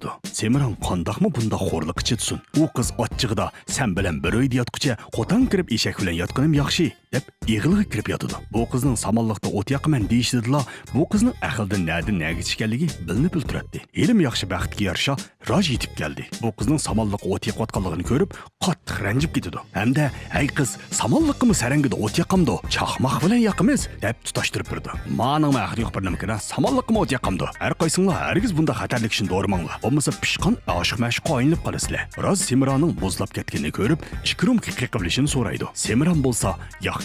yotadi. Semiran qandaqmı bunda xo'rliq ichitsin. U qiz ochchig'ida sen bilan bir uyda yotqucha qo'tan kirib eshak bilan yotganim yaxshi deb ig'ilg'i kirib yotadi. Bu qizning samonliqda o't yoqaman deyishdilar. Bu qizning aqldan nadi naga chiqganligi bilinib turadi. Ilm yaxshi baxtga yarasha roj yetib keldi. Bu qizning samonliqqa o't yoqayotganligini ko'rib qattiq ranjib ketadi. Hamda "Ey qiz, samonliqmi sarangida o't yoqamdi? Chaqmoq bilan yoqamiz" deb tutashtirib turdi. "Mening aqli yo'q bir nimkina, samonliqmi o't yoqamdi? Har qaysinglar hargiz bunda xatarlik ishni do'rimanglar. Bo'lmasa pishqon oshiq-mashq qo'yinib qolasizlar." Roz Semiranning bo'zlab ketganini ko'rib, ishkirum qiqilishini so'raydi. Semiran bo'lsa,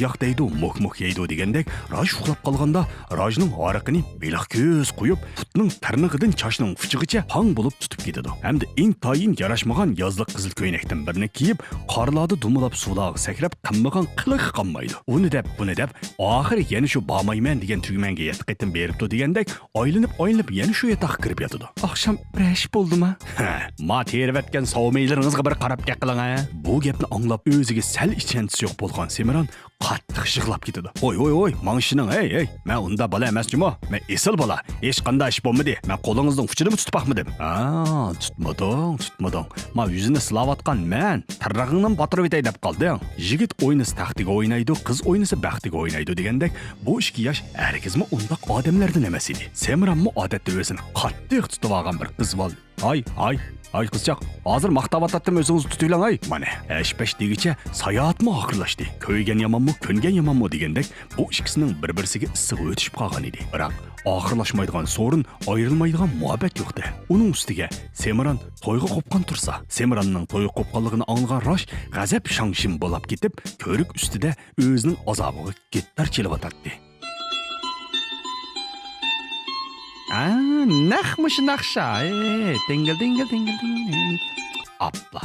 yoq deydi, muk yeydi degandek, Roj uxlab qolganda, Rojning oriqini beliq ko'z qo'yib, putning tarnig'idan choshning uchigacha hang bo'lib tutib ketadi. Hamda intayin yarashmagan yozliq qizil ko'ynakdan birini kiyib, qorlarda dumilab suvlarga sakrab, qimmagan qiliq qolmaydi. Uni deb, buni deb, oxiri yana shu "Bormayman" degan tugmanga yetqetim beribdi degandek, oylinib yana shu yotoqqa kirib yotadi. "Oqshom rash bo'ldimi? Ha, ma tervatgan savmaylaringizga bir qarab qiling ha." Bu gapni anglab o'ziga sal ichantisi yo'q bo'lgan Semiran qattiq yig'lab ketadi. "Oy, mang'ishining, ey, men unda bola emasmi? Men esil bola. Hech qanday ish bo'lmadi. Men qo'lingizning uchini tutib baqmadim." Tutmading. Men yuzini silavatgan men, tarrag'ingdan botirib etay deb qolding. Yigit o'ynasi taxtiga o'ynaydi, qiz o'ynasi baxtiga o'ynaydi degandek, bu 2 yosh hargizmi undaq odamlardan emas edi. Semiranmi odatda o'zini qattiq tutib olgan bir qiz bo'ldi. Ay qizchaq, hozir maqtavatdim o'zingizni tutinglar ay. Mana, ash-pash degicha sayohatmi oxirlashdi. Ko'ygan yomonmi, ko'ngan yomonmi degandek, bu ikkisining bir-birisiga issiq o'tishib qolgan edi. Biroq oxirlashmaydigan sorun, ayrilmaydigan muhabbat yo'qdi. Uning ustiga Semiran to'yga qopqan tursa, Semiranning to'yga qopqanligini anglagan Roj g'azab shangshim bo'lib ketib, ko'rik ustida o'zining azobiga kettar chelayotdi. Naqmış naqsha. Dingil. Appa.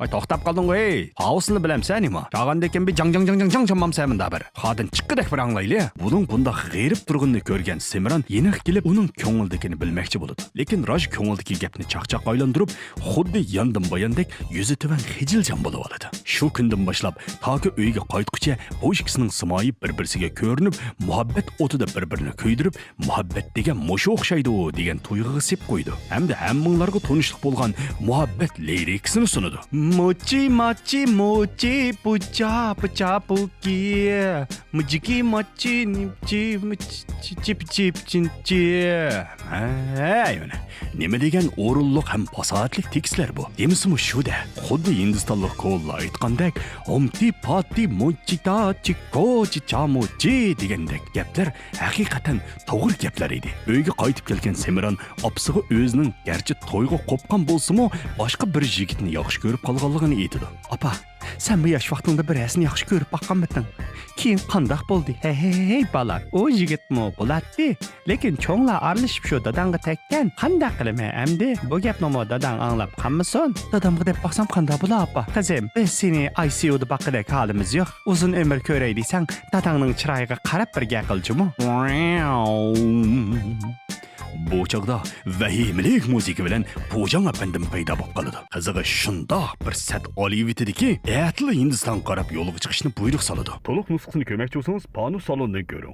Vay to'xtab qolding ey. Hausini bilamsan nima? Tag'andekin bir jang chammamsan da bir. Xodin chiqqidek bir anglayli. Buning bunda g'erib turganini ko'rgan Semiran yeniq kelib uning ko'ngildagini bilmoqchi bo'ladi. Lekin Roj ko'ngildagi gapni chaqchaq aylantirib, xuddi yandim boyandek yuzi tuvan xijiljan bo'lib oladi. Shu kundan boshlab toki uyga qaytguncha bu ikkisining simoyi bir-birsiga ko'rinib, muhabbat o'tida bir-birini kuydirib, muhabbat degan mushu o'xshaydi degan tuyg'uga sep qo'ydi. Hamda hammanglarga tanishlik bo'lgan muhabbat liriksini sunadi. Mochi pucha puki mujiki mochi chip chinchi. Mana nima degan o'rinliq ham fasohatlik tekstlar bu. Demismi shu-da? Xuddi hindistonlik qo'llar aytgandek, omti pati mochita chikochi chamochi degandek gaplar haqiqatan to'g'ri gaplar edi. Uyga qaytib kelgan Semiran opsig'i o'zining garchi to'yga qopqan bo'lsa-mu, boshqa bir yigitni yaxshi ko'rib qolganligini aytdi. "Apa, sen bu yosh vaqtingda bir asni yaxshi ko'rib baqqanmiding? Keyin qandaq bo'ldi? Hey bola, o yigitmi bo'ladi? Lekin cho'nglar aralashib shu dadangga tekkan. Qandaq qilma endi? Bu gapni dadang anglab qolmasin. Dadamga deb baqsam qandaq bo'la apa? Qizim, biz seni ICUda baqqidek holimiz yo'q. Uzun umr ko'ray desang, dadangning chiroyiga qarab bir gaqilchimi? Bu chaqda vahimlik musiqa bilan Po'jang apandim paydo bo'lib qoladi. Qizig'i shundoq bir sat olib yetdiki, Hindiston qarab yo'lga chiqishni buyruq soladi. To'liq nusxasini ko'rmoqchi bo'lsangiz, Panu salondan ko'ring.